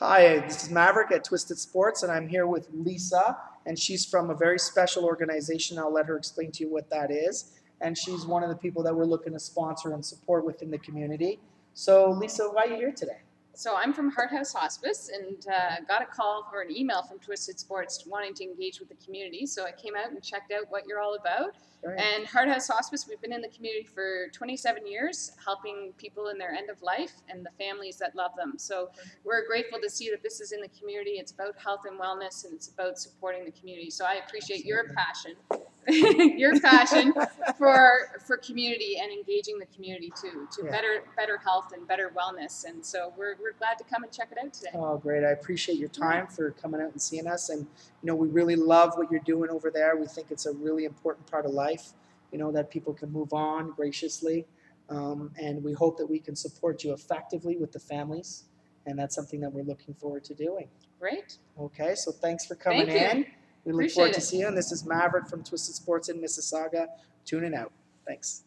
Hi, this is Maverick at Twisted Sports, and I'm here with Lisa, and she's from a very special organization. I'll let her explain to you what that is. And she's one of the people that we're looking to sponsor and support within the community. So, Lisa, why are you here today? So I'm from Heart House Hospice and got a call or an email from Twisted Sports wanting to engage with the community. So I came out and checked out what you're all about. Right. And Heart House Hospice, we've been in the community for 27 years, helping people in their end of life and the families that love them. So we're grateful to see that this is in the community. It's about health and wellness, and it's about supporting the community. So I appreciate your passion, your passion for community and engaging the community to Yeah. better health and better wellness. And so we're glad to come and check it out today. Oh, great. I appreciate your time for coming out and seeing us. And, we really love what you're doing over there. We think it's a really important part of life, that people can move on graciously. And we hope that we can support you effectively with the families. And that's something that we're looking forward to doing. Great. Okay, so thanks for coming Thank you. in. We look Appreciate forward to it. seeing you. And this is Maverick from Twisted Sports in Mississauga, tuning out. Thanks.